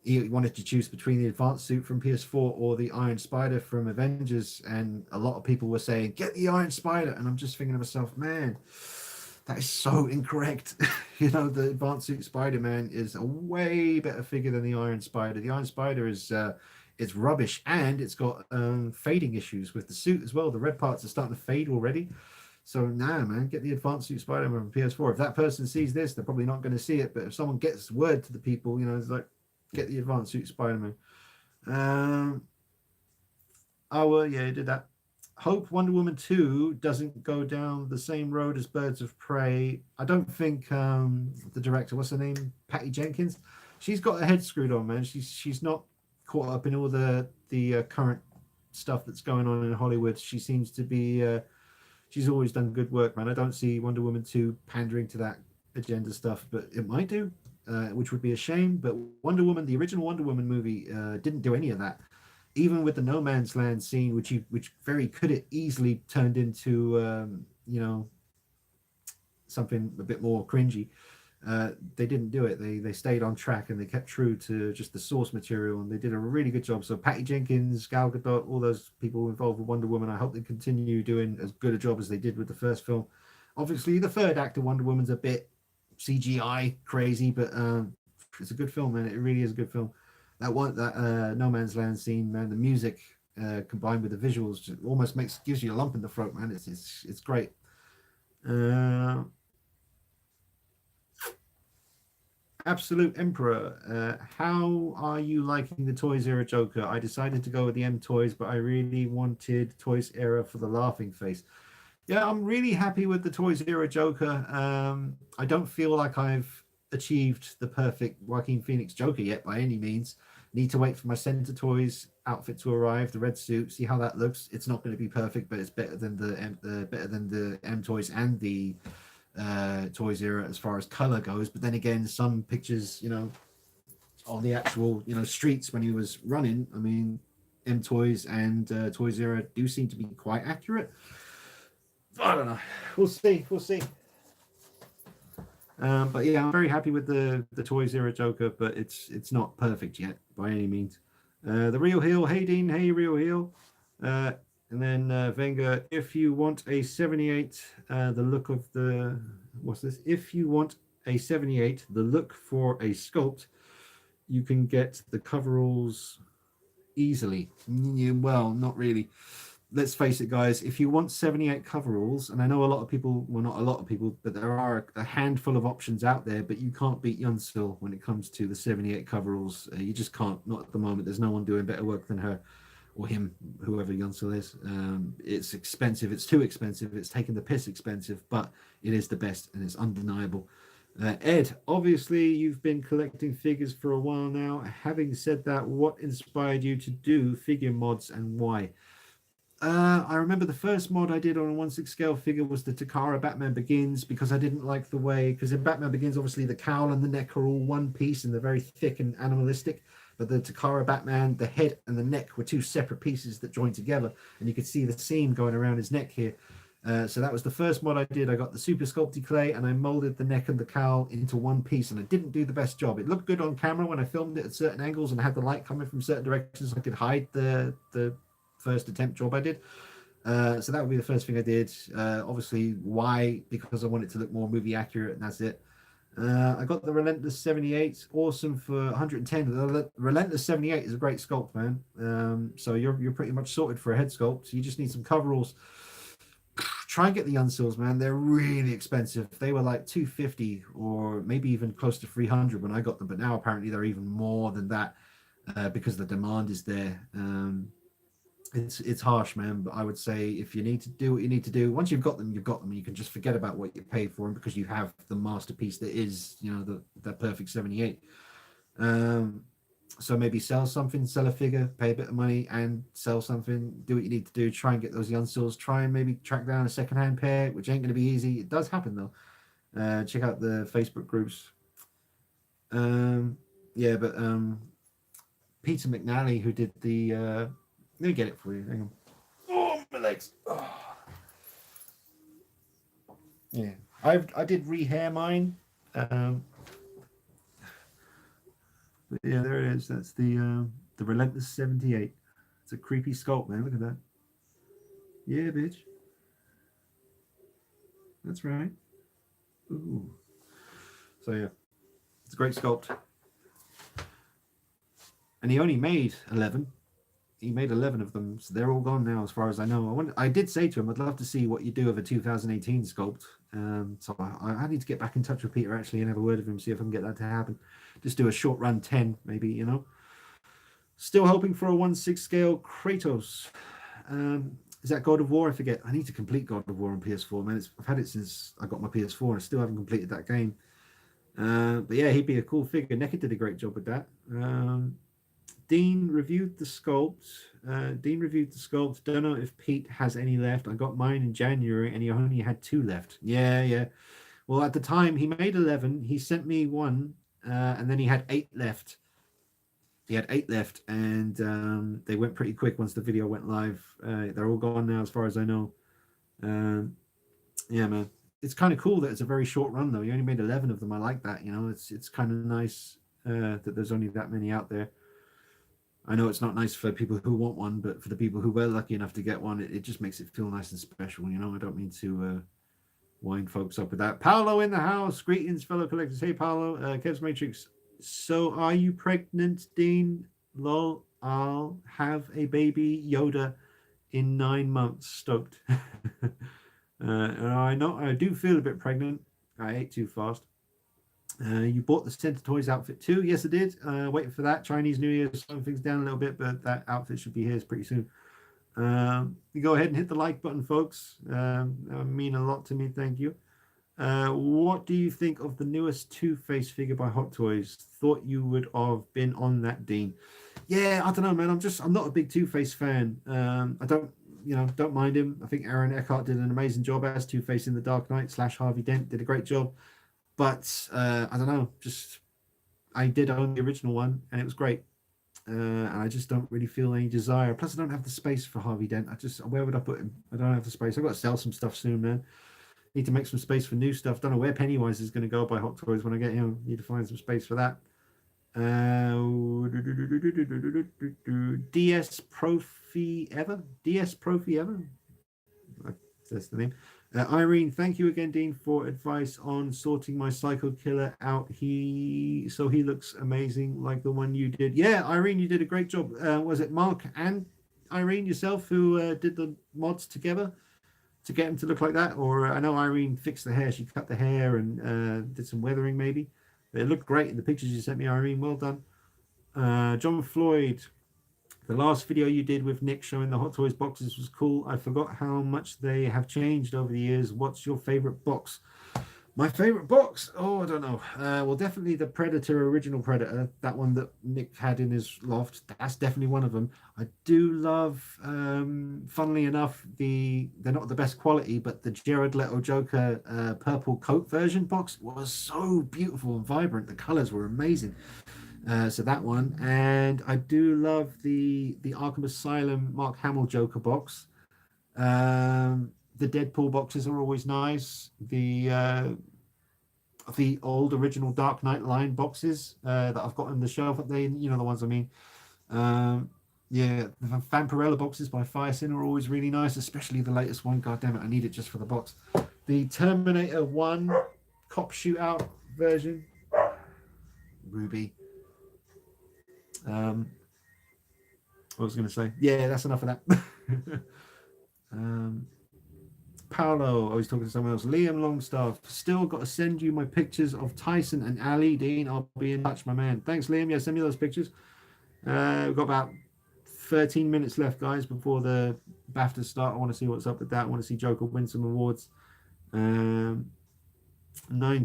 he wanted to choose between the Advanced Suit from PS4 or the Iron Spider from Avengers, and a lot of people were saying, get the Iron Spider. And I'm just thinking to myself, man, that is so incorrect. The Advanced Suit Spider-Man is a way better figure than the Iron Spider. The Iron Spider is it's rubbish, and it's got fading issues with the suit as well. The red parts are starting to fade already. So nah, man, get the Advanced Suit Spider-Man from PS4. If that person sees this, they're probably not going to see it. But if someone gets word to the people, it's like, get the Advanced Suit Spider-Man. Yeah, I did that. Hope Wonder Woman 2 doesn't go down the same road as Birds of Prey. I don't think the director, what's her name, Patty Jenkins, she's got her head screwed on, man. She's not caught up in all the current stuff that's going on in Hollywood. She seems to be she's always done good work, man. I don't see Wonder Woman 2 pandering to that agenda stuff, but it might do, which would be a shame. But Wonder Woman, the original Wonder Woman movie, didn't do any of that. Even with the no man's land scene, which very could have easily turned into something a bit more cringy, they didn't do it. They stayed on track, and they kept true to just the source material, and they did a really good job. So Patty Jenkins, Gal Gadot, all those people involved with Wonder Woman, I hope they continue doing as good a job as they did with the first film. Obviously, the third act of Wonder Woman's a bit CGI crazy, but it's a good film, man. It really is a good film. That no man's land scene, man, the music combined with the visuals almost gives you a lump in the throat, man. It's great. Absolute Emperor, how are you liking the Toys Era Joker? I decided to go with the M Toys, but I really wanted Toys Era for the laughing face. Yeah, I'm really happy with the Toys Era Joker. I don't feel like I've achieved the perfect Joaquin Phoenix Joker yet by any means. Need to wait for my Center Toys outfit to arrive, the red suit, see how that looks. It's not going to be perfect, but it's better than the M Toys and the Toys Era as far as color goes. But then again, some pictures, on the actual, streets when he was running, I mean, M Toys and Toys Era do seem to be quite accurate. I don't know. We'll see. But yeah, I'm very happy with the Toys Era Joker, but it's not perfect yet by any means. The Real Heel, hey Dean, hey Real Heel. And then Venga, if you want a 78, the look of the, what's this? If you want a 78, the look for a sculpt, you can get the coveralls easily. Well, not really. Let's face it, guys, if you want 78 coveralls, and I know a lot of people, well, not a lot of people, but there are a handful of options out there, but you can't beat Yunsil when it comes to the 78 coveralls. You just can't, not at the moment. There's no one doing better work than her or him, whoever Yunsil is. It's expensive. It's too expensive. It's taking the piss expensive, but it is the best, and it's undeniable. Ed, obviously you've been collecting figures for a while now. Having said that, what inspired you to do figure mods and why? I remember the first mod I did on a 1/6 scale figure was the Takara Batman Begins, because I didn't like the way, because in Batman Begins, obviously the cowl and the neck are all one piece and they're very thick and animalistic. But the Takara Batman, the head and the neck were two separate pieces that joined together, and you could see the seam going around his neck here. So that was the first mod I did. I got the Super Sculpty clay and I molded the neck and the cowl into one piece, and I didn't do the best job. It looked good on camera when I filmed it at certain angles and I had the light coming from certain directions, so I could hide the first attempt job I did. So that would be the first thing I did. Obviously, why? Because I want it to look more movie accurate, and that's it. I got the Relentless 78, awesome for 110. The Relentless 78 is a great sculpt, man. So you're pretty much sorted for a head sculpt. So you just need some coveralls. Try and get the Unsils, man. They're really expensive. They were like 250 or maybe even close to 300 when I got them, but now apparently they're even more than that because the demand is there. It's harsh, man, but I would say if you need to do what you need to do, once you've got them, you've got them. You can just forget about what you paid for them because you have the masterpiece that is, the perfect 78. So maybe sell something, sell a figure, pay a bit of money and sell something, do what you need to do, try and get those Yunsils, try and maybe track down a secondhand pair, which ain't going to be easy. It does happen though. Check out the Facebook groups. Yeah, but Peter McNally, who did the let me get it for you. Hang on. Oh, my legs. Oh. Yeah, I did rehair mine. But yeah, there it is. That's the Relentless 78. It's a creepy sculpt, man. Look at that. Yeah, bitch. That's right. Ooh. So yeah, it's a great sculpt. And he only made 11. He made 11 of them, so they're all gone now, as far as I know. I did say to him, I'd love to see what you do of a 2018 sculpt. So I need to get back in touch with Peter actually and have a word with him, see if I can get that to happen. Just do a short run 10, maybe, you know. Still hoping for a 1/6 scale Kratos. Is that God of War? I forget. I need to complete God of War on PS4, man. I've had it since I got my PS4 and I still haven't completed that game. But yeah, he'd be a cool figure. Necker did a great job with that. Dean reviewed the sculpt. Don't know if Pete has any left. I got mine in January and he only had 2 left. Yeah. Well, at the time he made 11. He sent me one, and then he had 8 left. And they went pretty quick once the video went live. They're all gone now, as far as I know. Yeah, man. It's kind of cool that it's a very short run, though. You only made 11 of them. I like that. You know, it's kind of nice that there's only that many out there. I know it's not nice for people who want one, but for the people who were lucky enough to get one, it just makes it feel nice and special. You know, I don't mean to wind folks up with that. Paolo in the house. Greetings, fellow collectors. Hey, Paolo. Kev's Matrix. So, are you pregnant, Dean? Lol. I'll have a baby Yoda in 9 months. Stoked. I know I do feel a bit pregnant. I ate too fast. You bought the Center Toys outfit too? Yes, I did. Waiting for that. Chinese New Year, slowing things down a little bit, but that outfit should be here pretty soon. You go ahead and hit the like button, folks. That would mean a lot to me. Thank you. What do you think of the newest Two-Face figure by Hot Toys? Thought you would have been on that, Dean. Yeah, I don't know, man. I'm not a big Two-Face fan. I don't mind him. I think Aaron Eckhart did an amazing job as Two-Face in the Dark Knight / Harvey Dent did a great job. But I don't know. Just I did own the original one, and it was great. And I just don't really feel any desire. Plus, I don't have the space for Harvey Dent. Where would I put him? I don't have the space. I've got to sell some stuff soon, man. Need to make some space for new stuff. Don't know where Pennywise is going to go by Hot Toys when I get him. Need to find some space for that. DS Profi Ever. That's the name. Irene, thank you again, Dean, for advice on sorting my Psycho Killer out. He looks amazing, like the one you did. Yeah, Irene, you did a great job. Was it Mark and Irene yourself who did the mods together to get him to look like that? Or I know Irene fixed the hair. She cut the hair and did some weathering, maybe. It looked great in the pictures you sent me, Irene. Well done. John Floyd. The last video you did with Nick showing the Hot Toys boxes was cool. I forgot how much they have changed over the years. What's your favorite box? My favorite box? Oh, I don't know. Well, definitely the Predator, original Predator, that one that Nick had in his loft. That's definitely one of them. I do love, funnily enough, they're not the best quality, but the Jared Leto Joker purple coat version box was so beautiful and vibrant. The colors were amazing. So that one, and I do love the Arkham Asylum Mark Hamill Joker box. The Deadpool boxes are always nice. The old original Dark Knight line boxes that I've got on the shelf, the ones I mean. Yeah, the Vampirella boxes by Firesin are always really nice, especially the latest one. God damn it, I need it just for the box. The Terminator 1 cop shootout version, Ruby. What was I going to say? Yeah, that's enough of that. Paolo, I was talking to someone else. Liam Longstaff, still got to send you my pictures of Tyson and Ali. Dean, I'll be in touch, my man. Thanks, Liam. Yeah, send me those pictures. We've got about 13 minutes left, guys, before the BAFTA start. I want to see what's up with that. I want to see Joker win some awards. 9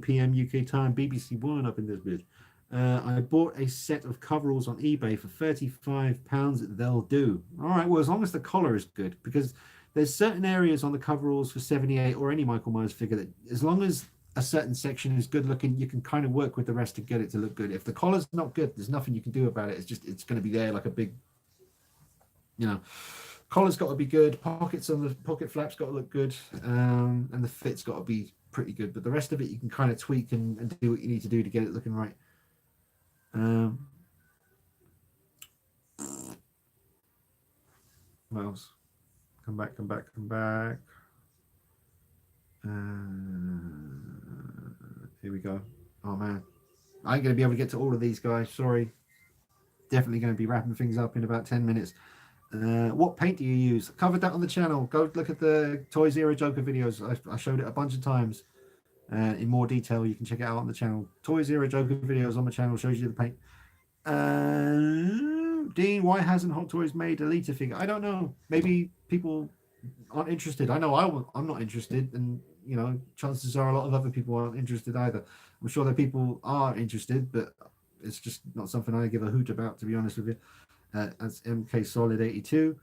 p.m. UK time. BBC One up in this bitch. I bought a set of coveralls on eBay for £35. They'll do. All right. Well, as long as the collar is good, because there's certain areas on the coveralls for 78 or any Michael Myers figure that as long as a certain section is good looking, you can kind of work with the rest to get it to look good. If the collar's not good, there's nothing you can do about it. It's going to be there like a big, collar's got to be good. Pockets on the pocket flaps got to look good, and the fit's got to be pretty good. But the rest of it, you can kind of tweak and do what you need to do to get it looking right. What else? Come back. Here we go. Oh man, I ain't gonna be able to get to all of these guys. Sorry. Definitely going to be wrapping things up in about 10 minutes. What paint do you use? Covered that on the channel. Go look at the Toy Zero Joker videos. I showed it a bunch of times in more detail. You can check it out on the channel. Toy Zero Joker videos on the channel shows you the paint. Dean, why hasn't Hot Toys made a Lita figure? I don't know. Maybe people aren't interested. I know I'm not interested, and chances are a lot of other people aren't interested either. I'm sure that people are interested, but it's just not something I give a hoot about, to be honest with you. That's MK Solid 82.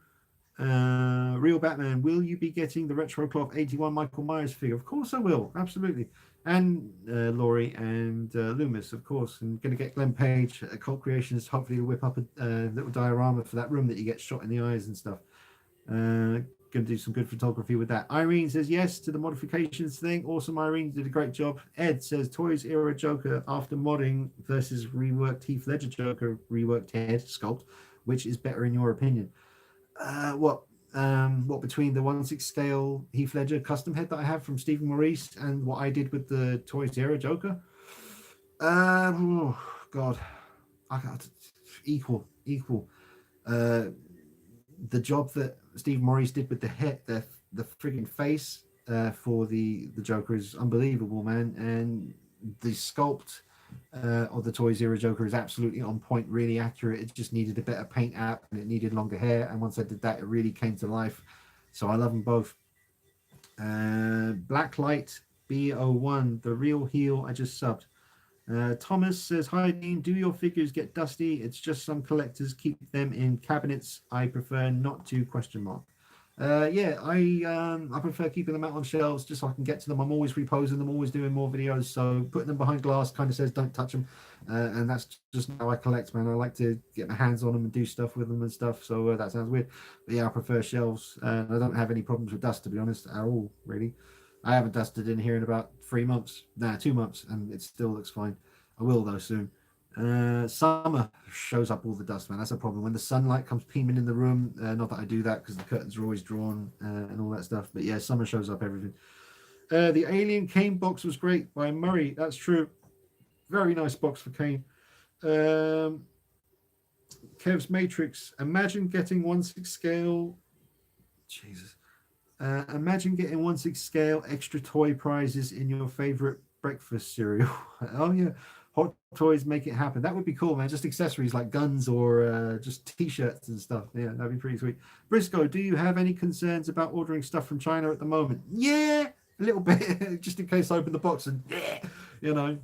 Real Batman, will you be getting the Retro Cloth 81 Michael Myers figure? Of course I will, absolutely. And Laurie and Loomis, of course. And going to get Glenn Page at Cult Creations, hopefully to whip up a little diorama for that room that you get shot in the eyes and stuff. Going to do some good photography with that. Irene says yes to the modifications thing. Awesome, Irene, did a great job. Ed says Toys Era Joker after modding versus reworked Heath Ledger Joker reworked head sculpt. Which is better in your opinion? What between the 1/6 scale Heath Ledger custom head that I have from Stephen Maurice and what I did with the Toys Era Joker? Oh God, I got equal. The job that Stephen Maurice did with the head, the frigging face for the Joker is unbelievable, man, and the sculpt of the Toys Era Joker is absolutely on point, really accurate. It just needed a better paint app and it needed longer hair, and once I did that, it really came to life. So I love them both. Blacklight B01, the real heel, I just subbed. Thomas says, hi Dean, do your figures get dusty? It's just some collectors keep them in cabinets. I prefer not to ? Yeah, I prefer keeping them out on shelves just so I can get to them. I'm always reposing them, always doing more videos, so putting them behind glass kind of says don't touch them, and that's just how I collect, man. I like to get my hands on them and do stuff with them and stuff, so that sounds weird, but yeah, I prefer shelves, and I don't have any problems with dust, to be honest, at all, really. I haven't dusted in here in about 2 months, and it still looks fine. I will though soon. Summer shows up all the dust, man. That's a problem when the sunlight comes peeming in the room. Not that I do that because the curtains are always drawn and all that stuff, but yeah, summer shows up everything. The Alien Kane box was great by Murray. That's true. Very nice box for Kane. Kev's Matrix. Imagine getting 1/6 scale. Jesus. Imagine getting 1/6 scale extra toy prizes in your favorite breakfast cereal. Oh yeah. Hot Toys make it happen. That would be cool, man. Just accessories like guns or just t-shirts and stuff. Yeah, that'd be pretty sweet. Briscoe, do you have any concerns about ordering stuff from China at the moment? Yeah, a little bit, just in case I open the box and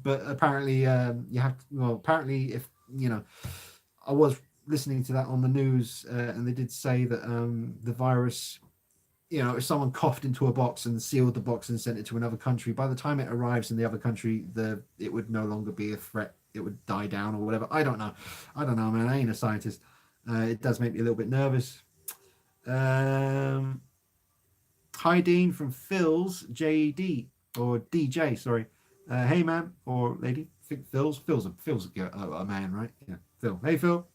but apparently you have to, well, apparently if I was listening to that on the news and they did say that the virus, if someone coughed into a box and sealed the box and sent it to another country, by the time it arrives in the other country, it would no longer be a threat. It would die down or whatever. I don't know, man. I ain't a scientist. It does make me a little bit nervous. Hi, Dean from Phil's JD or DJ. Sorry. Hey, man or lady. I think Phil's a man, right? Yeah, Phil. Hey, Phil.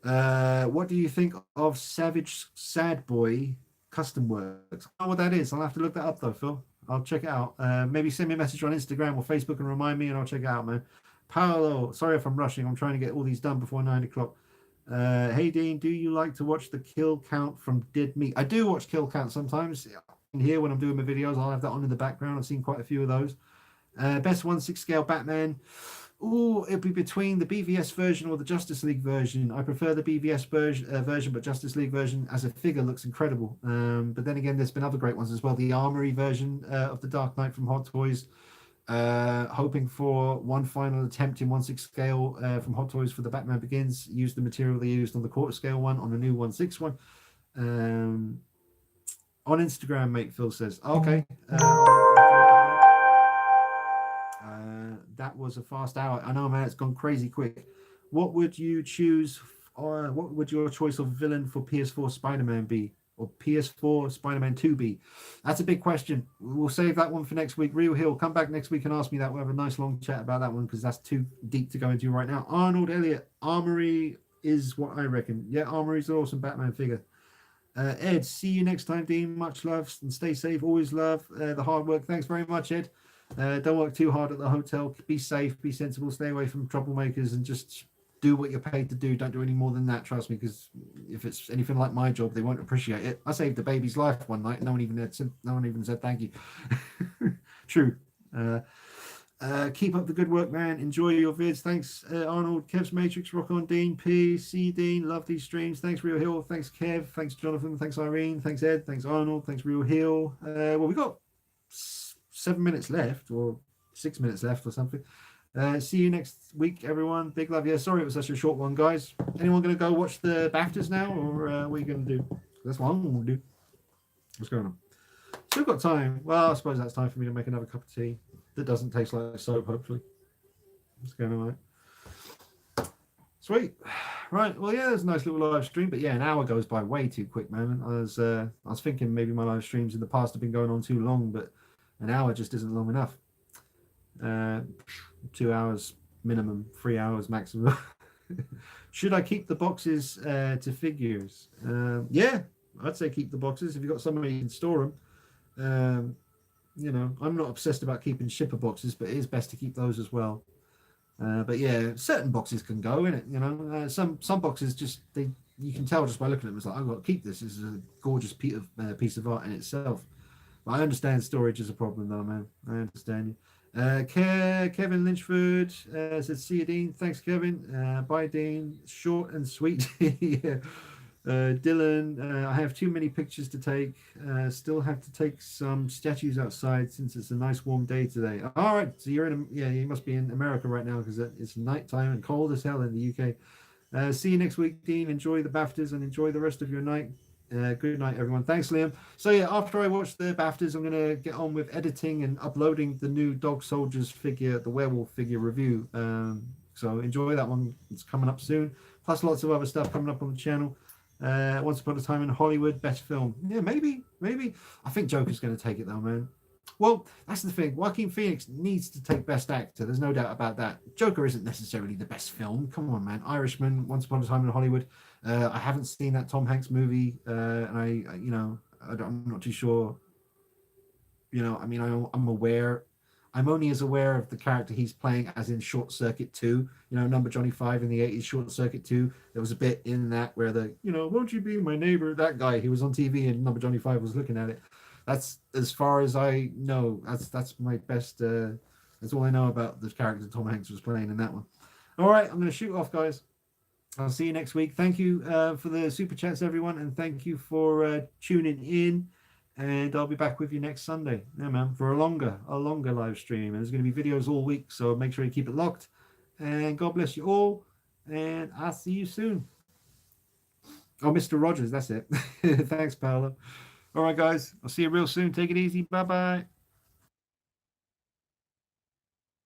What do you think of Savage Sad Boy Custom Works? I don't know what that is. I'll have to look that up though, Phil. I'll check it out. Maybe send me a message on Instagram or Facebook and remind me, and I'll check it out, man. Paolo, sorry if I'm rushing. I'm trying to get all these done before 9 o'clock. Hey Dean, do you like to watch the kill count from Dead Meat? I do watch kill count sometimes. In here when I'm doing my videos, I'll have that on in the background. I've seen quite a few of those. Best 1/6 scale Batman. Oh, it'd be between the BVS version or the Justice League version. I prefer the BVS version, but Justice League version as a figure looks incredible. But then again, there's been other great ones as well. The Armory version of the Dark Knight from Hot Toys. Hoping for one final attempt in 1/6 scale from Hot Toys for the Batman Begins. Use the material they used on the quarter scale one on the new 1/6 one. On Instagram, mate, Phil says. Okay. That was a fast hour. I know, man. It's gone crazy quick. What would you choose? Or what would your choice of villain for PS4 Spider-Man be, or PS4 Spider-Man 2 be? That's a big question. We'll save that one for next week. Real Hill, come back next week and ask me that. We'll have a nice long chat about that one because that's too deep to go into right now. Arnold Elliott, Armory is what I reckon. Yeah, Armory's an awesome Batman figure. Ed, see you next time, Dean. Much love and stay safe. Always love the hard work. Thanks very much, Ed. Don't work too hard at the hotel. Be safe, be sensible, stay away from troublemakers, and just do what you're paid to do. Don't do any more than that. Trust me, because if it's anything like my job, they won't appreciate it. I saved the baby's life one night, and no one even said thank you. True. Keep up the good work, man. Enjoy your vids. Thanks, Arnold. Kev's Matrix, Rock on Dean, P, C Dean. Love these streams. Thanks, Real Hill. Thanks, Kev. Thanks, Jonathan. Thanks, Irene. Thanks, Ed. Thanks, Arnold. Thanks, Real Hill. Well, we got 7 minutes left, or 6 minutes left, or something. See you next week, everyone. Big love. Yeah, sorry it was such a short one, guys. Anyone going to go watch the BAFTAs now, or what are you going to do? That's what I'm going to do. What's going on? Still got time. Well, I suppose that's time for me to make another cup of tea that doesn't taste like soap, hopefully. What's going on, mate? Sweet. Right. Well, yeah, there's a nice little live stream, but yeah, an hour goes by way too quick, man. I was thinking maybe my live streams in the past have been going on too long, but an hour just isn't long enough. 2 hours minimum, 3 hours maximum. Should I keep the boxes to figures? Yeah, I'd say keep the boxes. If you've got somewhere you can store them. You know, I'm not obsessed about keeping shipper boxes, but it is best to keep those as well. But yeah, certain boxes can go in it. You know, some boxes just you can tell just by looking at them. It's like, I've got to keep this. This is a gorgeous piece of art in itself. But I understand storage is a problem, though, man. I understand you. Kevin Lynchford says, "See you, Dean." Thanks, Kevin. Bye, Dean. Short and sweet. Yeah. Dylan, I have too many pictures to take. Still have to take some statues outside since it's a nice warm day today. All right, so you're you must be in America right now because it's nighttime and cold as hell in the UK. See you next week, Dean. Enjoy the BAFTAs and enjoy the rest of your night. Good night, everyone. Thanks, Liam. So yeah, after I watch the BAFTAs, I'm gonna get on with editing and uploading the new Dog Soldiers figure, the werewolf figure review. So enjoy that one. It's coming up soon. Plus lots of other stuff coming up on the channel. Once Upon a Time in Hollywood, best film. Yeah, maybe. I think Joker's going to take it though, man. Well, that's the thing. Joaquin Phoenix needs to take Best Actor. There's no doubt about that. Joker isn't necessarily the best film. Come on, man. Irishman, Once Upon a Time in Hollywood. I haven't seen that Tom Hanks movie, and I'm not too sure. You know, I mean, I'm aware. I'm only as aware of the character he's playing as in Short Circuit 2, you know, number Johnny 5 in the 80s, Short Circuit 2. There was a bit in that where won't you be my neighbor? That guy, he was on TV and number Johnny 5 was looking at it. That's as far as I know. That's my best, that's all I know about the character Tom Hanks was playing in that one. All right, I'm going to shoot off, guys. I'll see you next week. Thank you for the super chats, everyone, and thank you for tuning in. And I'll be back with you next Sunday, yeah, man, for a longer live stream. And there's going to be videos all week, so make sure you keep it locked. And God bless you all, and I'll see you soon. Oh, Mr. Rogers, that's it. Thanks, Paolo. All right, guys, I'll see you real soon. Take it easy. Bye-bye.